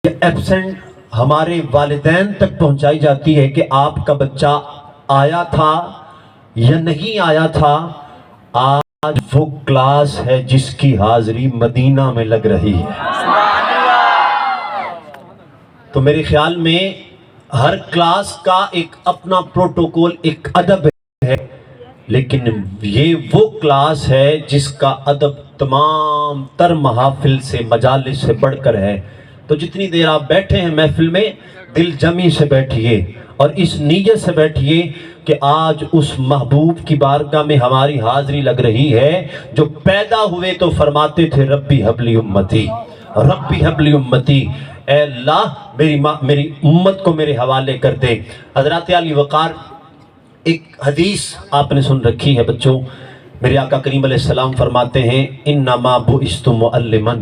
Absent ہمارے والدین تک پہنچائی جاتی ہے کہ آپ کا بچہ آیا تھا یا نہیں آیا تھا، آج وہ کلاس ہے جس کی حاضری مدینہ میں لگ رہی ہے۔ تو میرے خیال میں ہر کلاس کا ایک اپنا پروٹوکول، ایک ادب ہے، لیکن یہ وہ کلاس ہے جس کا ادب تمام تر محافل سے، مجالس سے بڑھ کر ہے۔ تو جتنی دیر آپ بیٹھے ہیں محفل میں، دل جمی سے بیٹھیے اور اس نیت سے بیٹھیے کہ آج اس محبوب کی بارگاہ میں ہماری حاضری لگ رہی ہے جو پیدا ہوئے تو فرماتے تھے ربی حبلی امتی، ربی حبلی امتی، اے اللہ میری امت کو میرے حوالے کر دے۔ حضرات علی وقار، ایک حدیث آپ نے سن رکھی ہے بچوں، میرے آقا کریم علیہ السلام فرماتے ہیں انما بعثت معلما،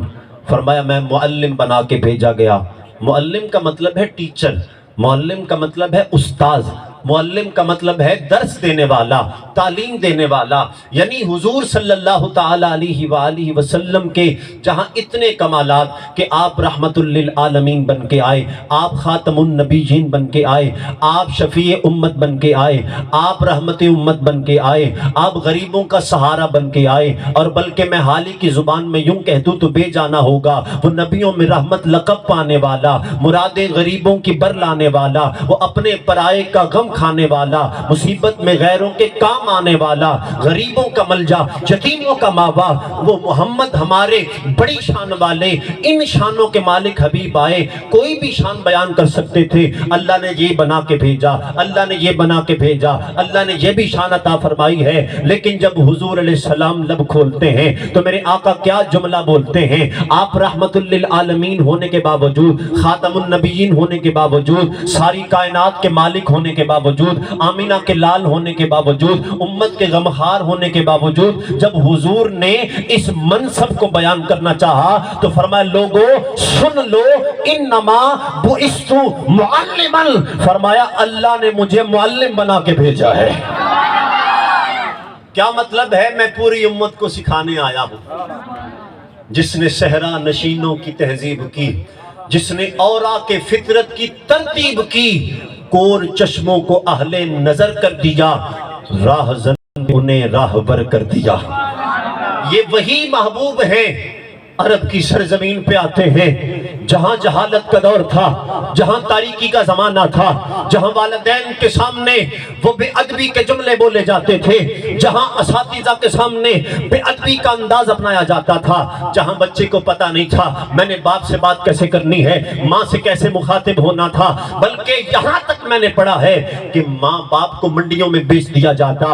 فرمایا میں معلم بنا کے بھیجا گیا۔ معلم کا مطلب ہے ٹیچر، معلم کا مطلب ہے استاذ، معلم کا مطلب ہے درس دینے والا، تعلیم دینے والا، یعنی حضور صلی اللہ تعالی علیہ وآلہ وسلم کے جہاں اتنے کمالات کہ آپ رحمت للعالمین بن کے آئے، آپ خاتم النبیین بن کے آئے، آپ شفیع امت بن کے آئے، آپ رحمت امت بن کے آئے، آپ غریبوں کا سہارا بن کے آئے، اور بلکہ میں حالی کی زبان میں یوں کہہ دوں تو بے جانا ہوگا، وہ نبیوں میں رحمت لقب پانے والا، مرادیں غریبوں کی بر لانے والا، وہ اپنے پرائے کا غم کھانے والا، مصیبت میں غیروں کے کام آنے والا، غریبوں کا ملجا، یتیموں کا ماوا، وہ محمد ہمارے بڑی شان والے، ان شانوں کے مالک حبیب آئے، کوئی بھی شان بیان کر سکتے تھے، اللہ نے یہ بنا کے بھیجا، اللہ نے یہ بنا کے بھیجا، اللہ نے یہ بھی شان عطا فرمائی ہے۔ لیکن جب حضور علیہ السلام لب کھولتے ہیں تو میرے آقا کیا جملہ بولتے ہیں، آپ رحمت للعالمین ہونے کے باوجود، خاتم النبیین ہونے کے باوجود، ساری کائنات کے مالک ہونے کے باوجود، آمینہ کے لال ہونے کے باوجود، امت کے غمخوار ہونے کے باوجود، جب حضور نے اس منصب کو بیان کرنا چاہا تو فرمایا لوگوں سن لو انما بعثت معلما، فرمایا اللہ نے مجھے معلم بنا کے بھیجا ہے۔ کیا مطلب ہے؟ میں پوری امت کو سکھانے آیا ہوں۔ جس نے صحرا نشینوں کی تہذیب کی، جس نے اورا کے فطرت کی ترتیب کی، کور چشموں کو اہل نظر کر دیا، راہ زن انہیں راہبر کر دیا۔ یہ وہی محبوب ہیں، عرب کی سرزمین پہ آتے ہیں جہاں جہالت کا دور تھا، جہاں تاریکی کا زمانہ تھا، جہاں والدین کے سامنے وہ بے ادبی کے جملے بولے جاتے تھے، جہاں اساتذہ کے سامنے بے ادبی کا انداز اپنایا جاتا تھا، جہاں بچے کو پتہ نہیں تھا میں نے باپ سے بات کیسے کرنی ہے، ماں سے کیسے مخاطب ہونا تھا، بلکہ یہاں تک میں نے پڑھا ہے کہ ماں باپ کو منڈیوں میں بیچ دیا جاتا،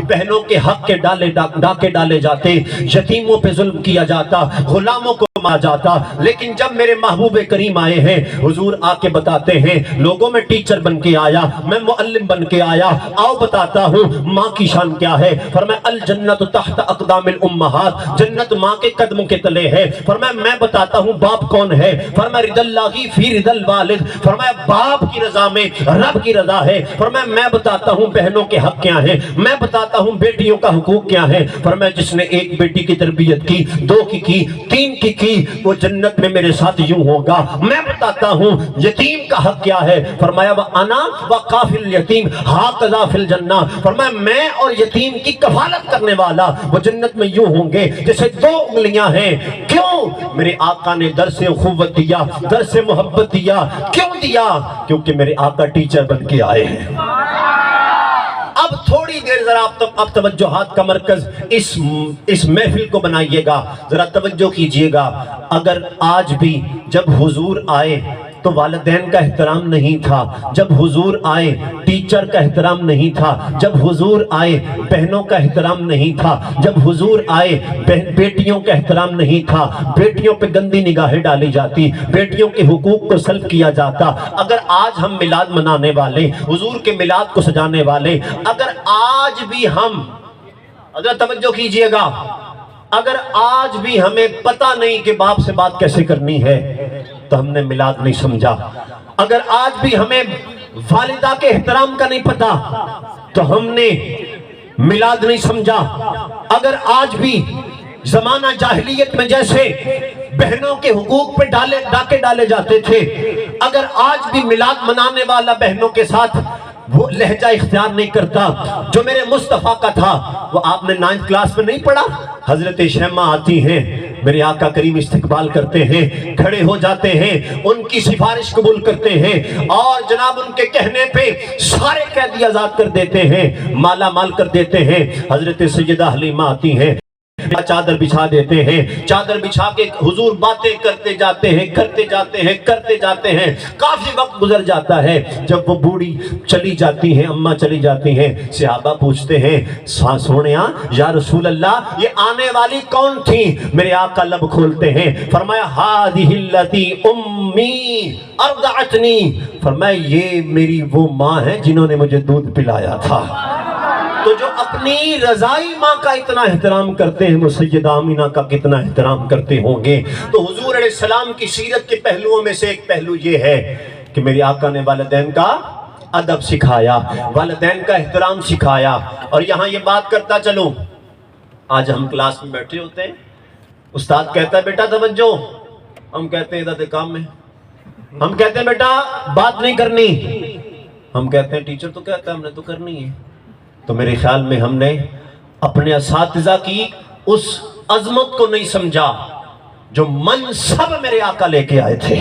بہنوں کے حق کے ڈاکے ڈالے جاتے، یتیموں پہ ظلم کیا جاتا، غلاموں کو مارا جاتا۔ لیکن جب میرے محبوب کریم آئے ہیں، حضور آ کے بتاتے ہیں لوگوں میں ٹیچر بن کے آیا، میں معلم بن کے آیا، آؤ بتاتا ہوں ماں کی شان کیا ہے۔ فرمایا الجنت تحت اقدام الامہات، جنت ماں کے قدموں کے تلے ہے۔ فرمایا میں بتاتا ہوں باپ کون ہے۔ فرمایا رضا اللہ فی رضا الوالد، فرمایا باپ کی رضا میں رب کی رضا ہے۔ فرمایا میں بتاتا ہوں بہنوں کے حق کیا ہیں، میں بتاتا ہوں بیٹیوں کا حقوق کیا ہے۔ فرمایا جس نے ایک بیٹی کی تربیت کی، دو کی 3 کی وہ جنت میں میرے ساتھ یوں ہوگا۔ میں بتاتا ہوں یتیم کا حق کیا ہے۔ فرمایا وَأَنَا وَقَافِلُ الْيَتِيمِ هَكَذَا فِي الْجَنَّةِ، فرمایا میں اور یتیم کی کفالت کرنے والا وہ جنت میں یوں ہوں گے جیسے 2 انگلیاں ہیں۔ کیوں؟ میرے آقا نے درس اخوت دیا، درس محبت دیا۔ کیوں دیا؟ کیونکہ میرے آقا ٹیچر بن کے آئے ہیں۔ اب تھوڑی دیر ذرا آپ توجہات کا مرکز اس محفل کو بنائیے گا، ذرا توجہ کیجئے گا۔ اگر آج بھی جب حضور آئے تو والدین کا احترام نہیں تھا، جب حضور آئے ٹیچر کا احترام نہیں تھا، جب حضور آئے بہنوں کا احترام نہیں تھا، جب حضور آئے بیٹیوں کا احترام نہیں تھا، بیٹیوں پہ گندی نگاہیں ڈالی جاتی، بیٹیوں کے حقوق کو سلب کیا جاتا۔ اگر آج ہم میلاد منانے والے، حضور کے میلاد کو سجانے والے، اگر آج بھی ہم، اگر توجہ کیجئے گا، اگر آج بھی ہمیں پتہ نہیں کہ باپ سے بات کیسے کرنی ہے تو ہم نے میلاد نہیں سمجھا۔ اگر آج بھی ہمیں والدہ کے احترام کا نہیں پتا تو ہم نے میلاد نہیں سمجھا۔ اگر آج بھی زمانہ جاہلیت میں جیسے بہنوں کے حقوق پہ ڈاکے ڈالے جاتے تھے، اگر آج بھی میلاد منانے والا بہنوں کے ساتھ وہ لہجہ اختیار نہیں کرتا جو میرے مصطفیٰ کا تھا، وہ آپ نے 9th کلاس میں نہیں پڑھا؟ حضرت شیمہ آتی ہیں، میرے آقا کریم استقبال کرتے ہیں، کھڑے ہو جاتے ہیں، ان کی سفارش قبول کرتے ہیں، اور جناب ان کے کہنے پہ سارے قیدی آزاد کر دیتے ہیں، مالا مال کر دیتے ہیں۔ حضرت سیدہ حلیمہ آتی ہیں، چادر بچھا دیتے ہیں، چادر بچھا کے حضور باتیں کرتے جاتے ہیں، کرتے جاتے ہیں، کافی وقت گزر جاتا ہے۔ جب وہ بوڑھی چلی جاتی ہیں، اماں چلی جاتی ہیں، صحابہ پوچھتے ہیں سونیا یا رسول اللہ یہ آنے والی کون تھی؟ میرے آقا لب کھولتے ہیں، فرمایا ہذہ التی امی ارضعتنی، فرمایا یہ میری وہ ماں ہے جنہوں نے مجھے دودھ پلایا تھا۔ تو جو اپنی رضائی ماں کا اتنا احترام کرتے ہیں وہ سیدہ آمینہ کا کتنا احترام کرتے ہوں گے۔ تو حضور علیہ السلام کی سیرت کے پہلوؤں میں سے ایک پہلو یہ ہے کہ میرے آقا نے والدین کا ادب سکھایا، والدین کا احترام سکھایا۔ اور یہاں یہ بات کرتا چلوں، آج ہم کلاس میں بیٹھے ہوتے ہیں، استاد کہتا ہے بیٹا توجہ، ہم کہتے ہیں ادھر کام میں، ہم کہتے ہیں بیٹا بات نہیں کرنی، ہم کہتے ہیں ٹیچر تو کہتا ہے ہم نے تو کرنی ہے۔ تو میرے خیال میں ہم نے اپنے اساتذہ کی اس عظمت کو نہیں سمجھا جو منصب میرے آقا لے کے آئے تھے۔